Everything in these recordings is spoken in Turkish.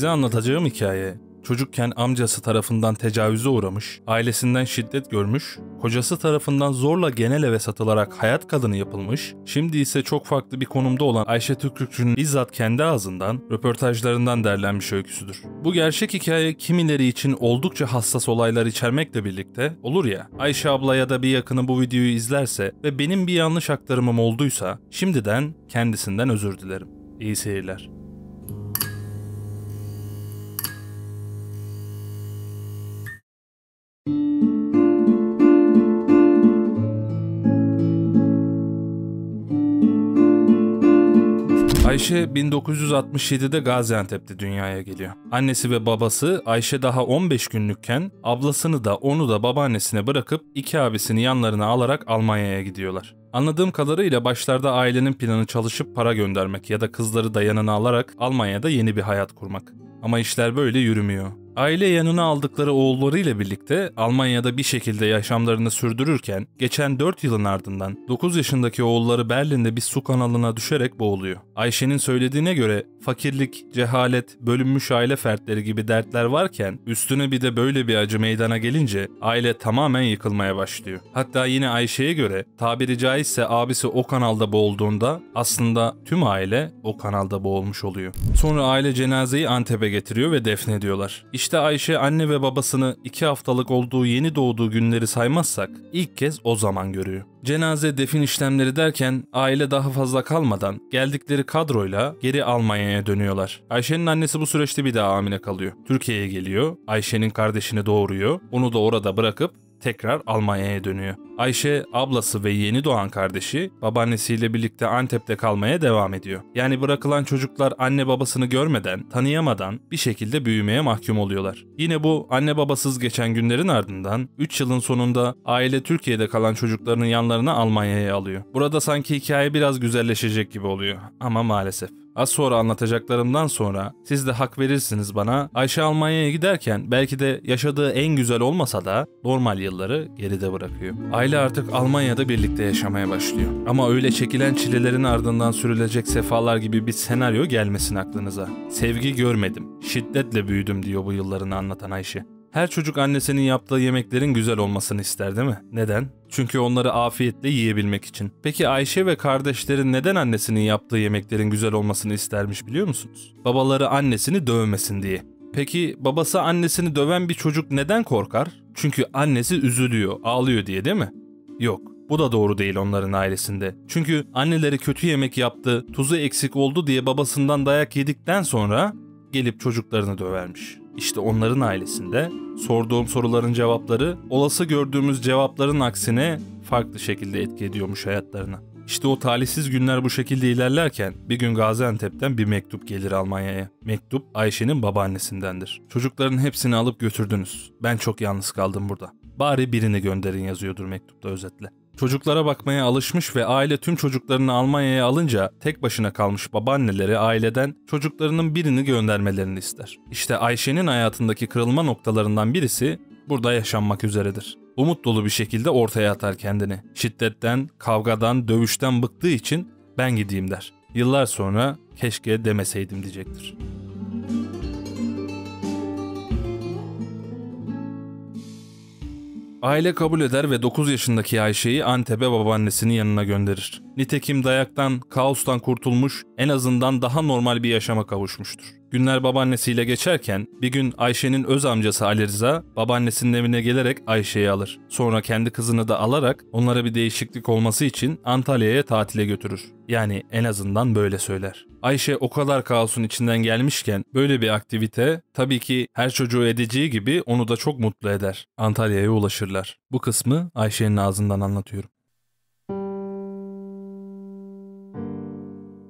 Size anlatacağım hikaye, çocukken amcası tarafından tecavüze uğramış, ailesinden şiddet görmüş, kocası tarafından zorla genel eve satılarak hayat kadını yapılmış, şimdi ise çok farklı bir konumda olan Ayşe Tükrükçü'nün bizzat kendi ağzından, röportajlarından derlenmiş öyküsüdür. Bu gerçek hikaye kimileri için oldukça hassas olaylar içermekle birlikte, olur ya, Ayşe abla ya da bir yakını bu videoyu izlerse ve benim bir yanlış aktarımım olduysa, şimdiden kendisinden özür dilerim. İyi seyirler. Ayşe 1967'de Gaziantep'te dünyaya geliyor. Annesi ve babası Ayşe daha 15 günlükken ablasını da onu da babaannesine bırakıp iki abisini yanlarına alarak Almanya'ya gidiyorlar. Anladığım kadarıyla başlarda ailenin planı çalışıp para göndermek ya da kızları da yanına alarak Almanya'da yeni bir hayat kurmak. Ama işler böyle yürümüyor. Aile yanına aldıkları oğullarıyla birlikte Almanya'da bir şekilde yaşamlarını sürdürürken geçen 4 yılın ardından 9 yaşındaki oğulları Berlin'de bir su kanalına düşerek boğuluyor. Ayşe'nin söylediğine göre fakirlik, cehalet, bölünmüş aile fertleri gibi dertler varken üstüne bir de böyle bir acı meydana gelince aile tamamen yıkılmaya başlıyor. Hatta yine Ayşe'ye göre tabiri caizse abisi o kanalda boğulduğunda aslında tüm aile o kanalda boğulmuş oluyor. Sonra aile cenazeyi Antep'e getiriyor ve defnediyorlar. İşte Ayşe anne ve babasını 2 haftalık olduğu yeni doğduğu günleri saymazsak ilk kez o zaman görüyor. Cenaze, defin işlemleri derken aile daha fazla kalmadan geldikleri kadroyla geri Almanya'ya dönüyorlar. Ayşe'nin annesi bu süreçte bir daha hamile kalıyor. Türkiye'ye geliyor, Ayşe'nin kardeşini doğuruyor, onu da orada bırakıp tekrar Almanya'ya dönüyor. Ayşe, ablası ve yeni doğan kardeşi babaannesiyle birlikte Antep'te kalmaya devam ediyor. Yani bırakılan çocuklar anne babasını görmeden, tanıyamadan bir şekilde büyümeye mahkum oluyorlar. Yine bu anne babasız geçen günlerin ardından 3 yılın sonunda aile Türkiye'de kalan çocuklarının yanlarına Almanya'ya alıyor. Burada sanki hikaye biraz güzelleşecek gibi oluyor ama maalesef. Az sonra anlatacaklarımdan sonra siz de hak verirsiniz bana. Ayşe Almanya'ya giderken belki de yaşadığı en güzel olmasa da normal yılları geride bırakıyor. Aile artık Almanya'da birlikte yaşamaya başlıyor. Ama öyle çekilen çilelerin ardından sürülecek sefalar gibi bir senaryo gelmesin aklınıza. Sevgi görmedim, şiddetle büyüdüm diyor bu yıllarını anlatan Ayşe. Her çocuk annesinin yaptığı yemeklerin güzel olmasını ister değil mi? Neden? Çünkü onları afiyetle yiyebilmek için. Peki Ayşe ve kardeşlerin neden annesinin yaptığı yemeklerin güzel olmasını istermiş biliyor musunuz? Babaları annesini dövmesin diye. Peki babası annesini döven bir çocuk neden korkar? Çünkü annesi üzülüyor, ağlıyor diye değil mi? Yok. Bu da doğru değil onların ailesinde. Çünkü anneleri kötü yemek yaptı, tuzu eksik oldu diye babasından dayak yedikten sonra gelip çocuklarını dövermiş. İşte onların ailesinde sorduğum soruların cevapları olası gördüğümüz cevapların aksine farklı şekilde etki ediyormuş hayatlarına. İşte o talihsiz günler bu şekilde ilerlerken bir gün Gaziantep'ten bir mektup gelir Almanya'ya. Mektup Ayşe'nin babaannesindendir. Çocukların hepsini alıp götürdünüz. Ben çok yalnız kaldım burada. Bari birini gönderin yazıyordur mektupta özetle. Çocuklara bakmaya alışmış ve aile tüm çocuklarını Almanya'ya alınca tek başına kalmış babaanneleri aileden çocuklarının birini göndermelerini ister. İşte Ayşe'nin hayatındaki kırılma noktalarından birisi burada yaşanmak üzeredir. Umut dolu bir şekilde ortaya atar kendini. Şiddetten, kavgadan, dövüşten bıktığı için ben gideyim der. Yıllar sonra keşke demeseydim diyecektir. Aile kabul eder ve 9 yaşındaki Ayşe'yi Antep'e babaannesinin yanına gönderir. Nitekim dayaktan, kaostan kurtulmuş, en azından daha normal bir yaşama kavuşmuştur. Günler babaannesiyle geçerken bir gün Ayşe'nin öz amcası Ali Rıza babaannesinin evine gelerek Ayşe'yi alır. Sonra kendi kızını da alarak onlara bir değişiklik olması için Antalya'ya tatile götürür. Yani en azından böyle söyler. Ayşe o kadar kaosun içinden gelmişken böyle bir aktivite tabii ki her çocuğu edeceği gibi onu da çok mutlu eder. Antalya'ya ulaşırlar. Bu kısmı Ayşe'nin ağzından anlatıyorum.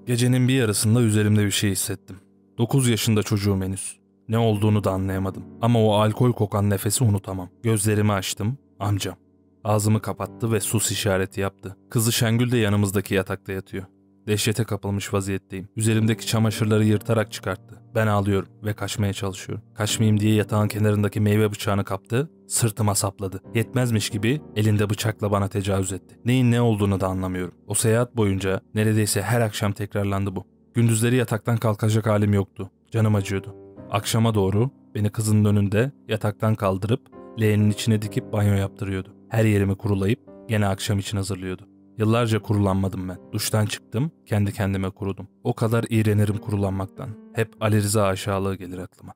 Gecenin bir yarısında üzerimde bir şey hissettim. 9 yaşında çocuğum henüz. Ne olduğunu da anlayamadım. Ama o alkol kokan nefesi unutamam. Gözlerimi açtım. Amcam. Ağzımı kapattı ve sus işareti yaptı. Kızı Şengül de yanımızdaki yatakta yatıyor. Dehşete kapılmış vaziyetteyim. Üzerimdeki çamaşırları yırtarak çıkarttı. Ben ağlıyorum ve kaçmaya çalışıyorum. Kaçmayayım diye yatağın kenarındaki meyve bıçağını kaptı, sırtıma sapladı. Yetmezmiş gibi elinde bıçakla bana tecavüz etti. Neyin ne olduğunu da anlamıyorum. O seyahat boyunca neredeyse her akşam tekrarlandı bu. Gündüzleri yataktan kalkacak halim yoktu. Canım acıyordu. Akşama doğru beni kızının önünde yataktan kaldırıp leğenin içine dikip banyo yaptırıyordu. Her yerimi kurulayıp gene akşam için hazırlıyordu. Yıllarca kurulanmadım ben. Duştan çıktım, kendi kendime kurudum. O kadar iğrenirim kurulanmaktan. Hep Ali Rıza aşağılığı gelir aklıma.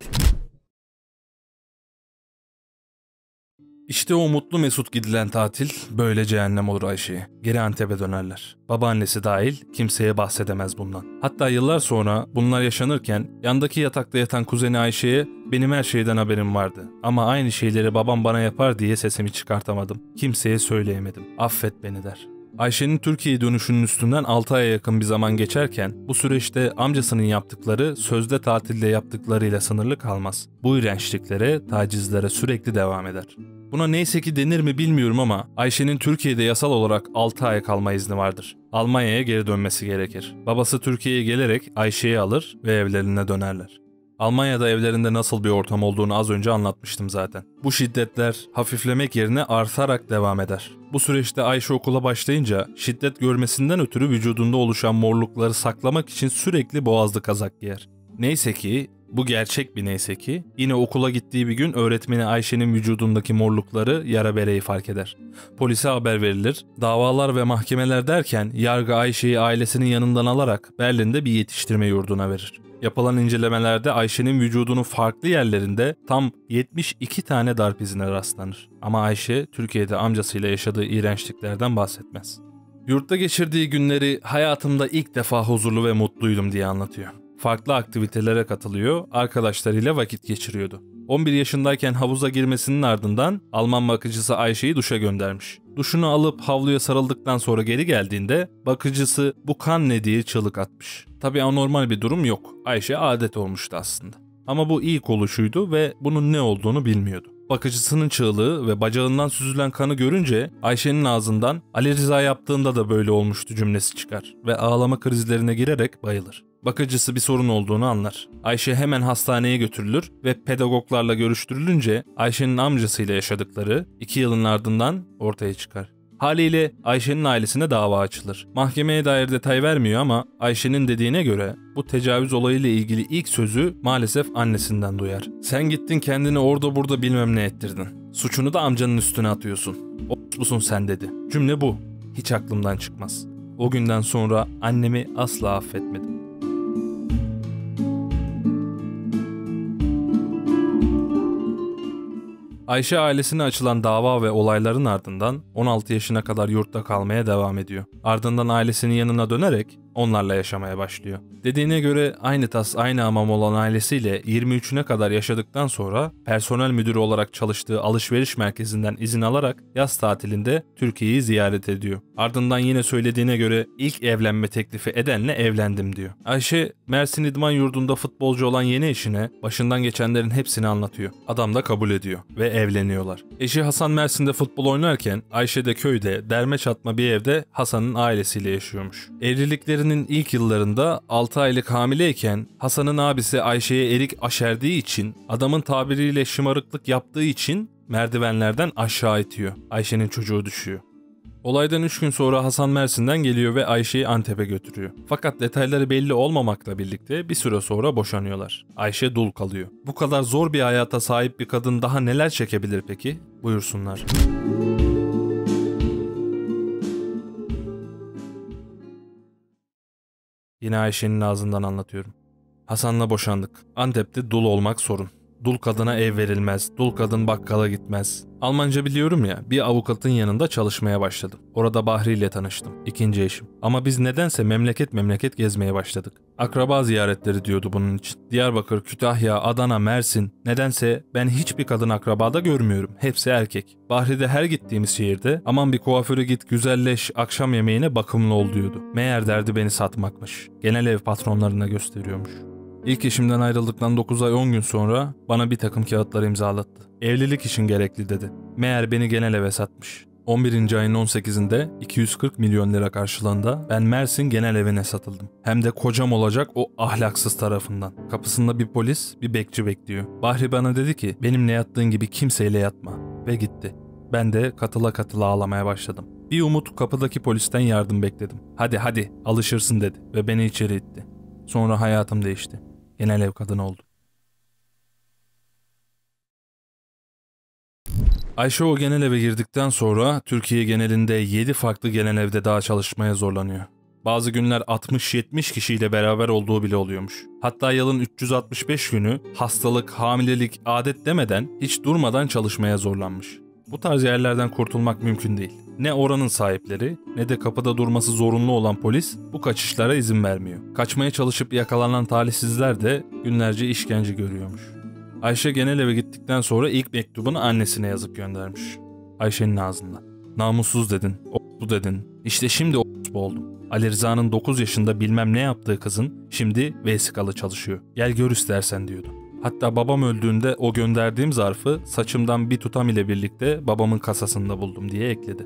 İşte o mutlu mesut gidilen tatil böyle cehennem olur Ayşe'ye. Geri Antep'e dönerler. Babaannesi dahil kimseye bahsedemez bundan. Hatta yıllar sonra bunlar yaşanırken yandaki yatakta yatan kuzeni Ayşe'ye benim her şeyden haberim vardı. Ama aynı şeyleri babam bana yapar diye sesimi çıkartamadım. Kimseye söyleyemedim. Affet beni der. Ayşe'nin Türkiye'ye dönüşünün üstünden 6 aya yakın bir zaman geçerken bu süreçte amcasının yaptıkları sözde tatilde yaptıklarıyla sınırlı kalmaz. Bu iğrençliklere, tacizlere sürekli devam eder. Buna neyse ki denir mi bilmiyorum ama Ayşe'nin Türkiye'de yasal olarak 6 ay kalma izni vardır. Almanya'ya geri dönmesi gerekir. Babası Türkiye'ye gelerek Ayşe'yi alır ve evlerine dönerler. Almanya'da evlerinde nasıl bir ortam olduğunu az önce anlatmıştım zaten. Bu şiddetler hafiflemek yerine artarak devam eder. Bu süreçte Ayşe okula başlayınca şiddet görmesinden ötürü vücudunda oluşan morlukları saklamak için sürekli boğazlı kazak giyer. Neyse ki, bu gerçek bir neyse ki, yine okula gittiği bir gün öğretmeni Ayşe'nin vücudundaki morlukları, yara bereyi fark eder. Polise haber verilir, davalar ve mahkemeler derken yargı Ayşe'yi ailesinin yanından alarak Berlin'de bir yetiştirme yurduna verir. Yapılan incelemelerde Ayşe'nin vücudunun farklı yerlerinde tam 72 tane darp izine rastlanır. Ama Ayşe Türkiye'de amcasıyla yaşadığı iğrençliklerden bahsetmez. Yurtta geçirdiği günleri hayatımda ilk defa huzurlu ve mutluydum diye anlatıyor. Farklı aktivitelere katılıyor, arkadaşlarıyla vakit geçiriyordu. 11 yaşındayken havuza girmesinin ardından Alman bakıcısı Ayşe'yi duşa göndermiş. Duşunu alıp havluya sarıldıktan sonra geri geldiğinde bakıcısı "Bu kan ne?" diye çığlık atmış. Tabii anormal bir durum yok. Ayşe adet olmuştu aslında. Ama bu ilk oluşuydu ve bunun ne olduğunu bilmiyordu. Bakıcısının çığlığı ve bacağından süzülen kanı görünce Ayşe'nin ağzından "Ali Rıza yaptığında da böyle olmuştu" cümlesi çıkar ve ağlama krizlerine girerek bayılır. Bakıcısı bir sorun olduğunu anlar. Ayşe hemen hastaneye götürülür ve pedagoglarla görüştürülünce Ayşe'nin amcasıyla yaşadıkları 2 yılın ardından ortaya çıkar. Haliyle Ayşe'nin ailesine dava açılır. Mahkemeye dair detay vermiyor ama Ayşe'nin dediğine göre bu tecavüz olayıyla ilgili ilk sözü maalesef annesinden duyar. "Sen gittin kendini orada burada bilmem ne ettirdin. Suçunu da amcanın üstüne atıyorsun. Musun sen?" dedi. Cümle bu. Hiç aklımdan çıkmaz. O günden sonra annemi asla affetmedim. Ayşe ailesine açılan dava ve olayların ardından 16 yaşına kadar yurtta kalmaya devam ediyor. Ardından ailesinin yanına dönerek onlarla yaşamaya başlıyor. Dediğine göre aynı tas aynı hamam olan ailesiyle 23'üne kadar yaşadıktan sonra personel müdürü olarak çalıştığı alışveriş merkezinden izin alarak yaz tatilinde Türkiye'yi ziyaret ediyor. Ardından yine söylediğine göre ilk evlenme teklifi edenle evlendim diyor. Ayşe, Mersin İdman Yurdu'nda futbolcu olan yeni eşine başından geçenlerin hepsini anlatıyor. Adam da kabul ediyor ve evleniyorlar. Eşi Hasan Mersin'de futbol oynarken Ayşe de köyde derme çatma bir evde Hasan'ın ailesiyle yaşıyormuş. Evliliklerinin ilk yıllarında 6 aylık hamileyken Hasan'ın abisi Ayşe'ye erik aşerdiği için, adamın tabiriyle şımarıklık yaptığı için merdivenlerden aşağı itiyor. Ayşe'nin çocuğu düşüyor. Olaydan 3 gün sonra Hasan Mersin'den geliyor ve Ayşe'yi Antep'e götürüyor. Fakat detayları belli olmamakla birlikte bir süre sonra boşanıyorlar. Ayşe dul kalıyor. Bu kadar zor bir hayata sahip bir kadın daha neler çekebilir peki? Buyursunlar. Yine Ayşe'nin ağzından anlatıyorum. Hasan'la boşandık. Antep'te dul olmak sorun. Dul kadına ev verilmez, dul kadın bakkala gitmez. Almanca biliyorum ya, bir avukatın yanında çalışmaya başladım. Orada Bahri ile tanıştım, ikinci eşim. Ama biz nedense memleket gezmeye başladık. Akraba ziyaretleri diyordu bunun için. Diyarbakır, Kütahya, Adana, Mersin. Nedense ben hiçbir kadın akrabada görmüyorum. Hepsi erkek. Bahri'de her gittiğimiz şehirde "Aman bir kuaföre git, güzelleş, akşam yemeğine bakımlı ol" diyordu. Meğer derdi beni satmakmış. Genel ev patronlarına gösteriyormuş. İlk eşimden ayrıldıktan 9 ay 10 gün sonra bana bir takım kağıtlar imzalattı. Evlilik için gerekli dedi. Meğer beni genel eve satmış. 11. ayın 18'inde 240 milyon lira karşılığında ben Mersin genel evine satıldım. Hem de kocam olacak o ahlaksız tarafından. Kapısında bir polis, bir bekçi bekliyor. Bahri bana dedi ki benimle yattığın gibi kimseyle yatma ve gitti. Ben de katıla katıla ağlamaya başladım. Bir umut kapıdaki polisten yardım bekledim. Hadi alışırsın dedi ve beni içeri itti. Sonra hayatım değişti. Genel ev kadını oldum. Ayşe o genel eve girdikten sonra Türkiye genelinde 7 farklı genel evde daha çalışmaya zorlanıyor. Bazı günler 60-70 kişiyle beraber olduğu bile oluyormuş. Hatta yılın 365 günü hastalık, hamilelik, adet demeden hiç durmadan çalışmaya zorlanmış. Bu tarz yerlerden kurtulmak mümkün değil. Ne oranın sahipleri ne de kapıda durması zorunlu olan polis bu kaçışlara izin vermiyor. Kaçmaya çalışıp yakalanan talihsizler de günlerce işkence görüyormuş. Ayşe genel eve gittikten sonra ilk mektubunu annesine yazıp göndermiş. Ayşe'nin ağzından. Namussuz dedin, bu dedin. İşte şimdi oldum. Ali Rıza'nın 9 yaşında bilmem ne yaptığı kızın şimdi vesikalı çalışıyor. Gel gör istersen diyordu. Hatta babam öldüğünde o gönderdiğim zarfı saçımdan bir tutam ile birlikte babamın kasasında buldum diye ekledi.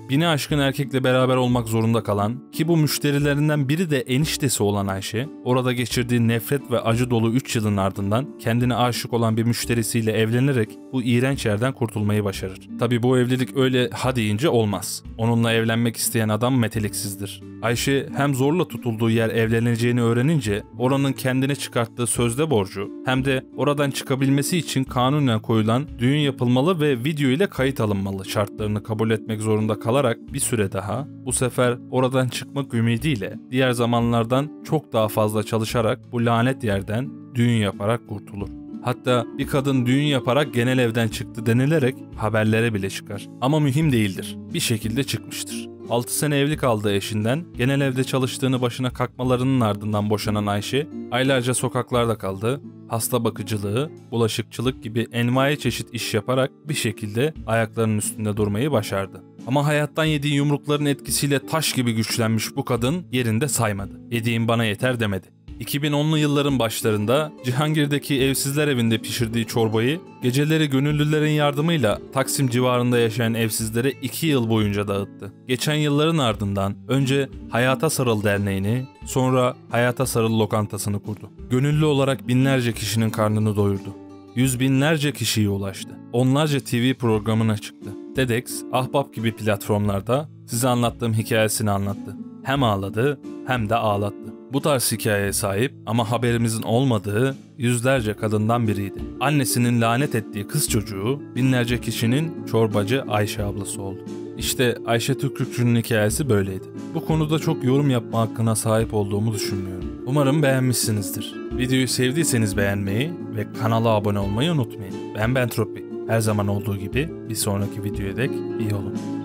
Bini aşkın erkekle beraber olmak zorunda kalan ki bu müşterilerinden biri de eniştesi olan Ayşe, orada geçirdiği nefret ve acı dolu 3 yılın ardından kendine aşık olan bir müşterisiyle evlenerek bu iğrenç yerden kurtulmayı başarır. Tabi bu evlilik öyle ha deyince olmaz. Onunla evlenmek isteyen adam meteliksizdir. Ayşe hem zorla tutulduğu yer evleneceğini öğrenince oranın kendine çıkarttığı sözde borcu hem de oradan çıkabilmesi için kanunen koyulan düğün yapılmalı ve video ile kayıt alınmalı şartlarını kabul etmek zorunda kalarak bir süre daha bu sefer oradan çıkmak ümidiyle diğer zamanlardan çok daha fazla çalışarak bu lanet yerden düğün yaparak kurtulur. Hatta bir kadın düğün yaparak genel evden çıktı denilerek haberlere bile çıkar. Ama mühim değildir. Bir şekilde çıkmıştır. 6 sene evli kaldığı eşinden, genel evde çalıştığını başına kalkmalarının ardından boşanan Ayşe, aylarca sokaklarda kaldı. Hasta bakıcılığı, bulaşıkçılık gibi envai çeşit iş yaparak bir şekilde ayaklarının üstünde durmayı başardı. Ama hayattan yediği yumrukların etkisiyle taş gibi güçlenmiş bu kadın yerinde saymadı. Yediğim bana yeter demedi. 2010'lu yılların başlarında Cihangir'deki evsizler evinde pişirdiği çorbayı geceleri gönüllülerin yardımıyla Taksim civarında yaşayan evsizlere 2 yıl boyunca dağıttı. Geçen yılların ardından önce Hayata Sarıl Derneği'ni, sonra Hayata Sarıl Lokantası'nı kurdu. Gönüllü olarak binlerce kişinin karnını doyurdu. Yüz binlerce kişiye ulaştı. Onlarca TV programına çıktı. TEDx, Ahbap gibi platformlarda size anlattığım hikayesini anlattı. Hem ağladı hem de ağlattı. Bu tarz hikayeye sahip ama haberimizin olmadığı yüzlerce kadından biriydi. Annesinin lanet ettiği kız çocuğu binlerce kişinin çorbacı Ayşe ablası oldu. İşte Ayşe Tükrükçü'nün hikayesi böyleydi. Bu konuda çok yorum yapma hakkına sahip olduğumu düşünmüyorum. Umarım beğenmişsinizdir. Videoyu sevdiyseniz beğenmeyi ve kanala abone olmayı unutmayın. Ben Bentropi. Her zaman olduğu gibi bir sonraki videoya dek iyi olun.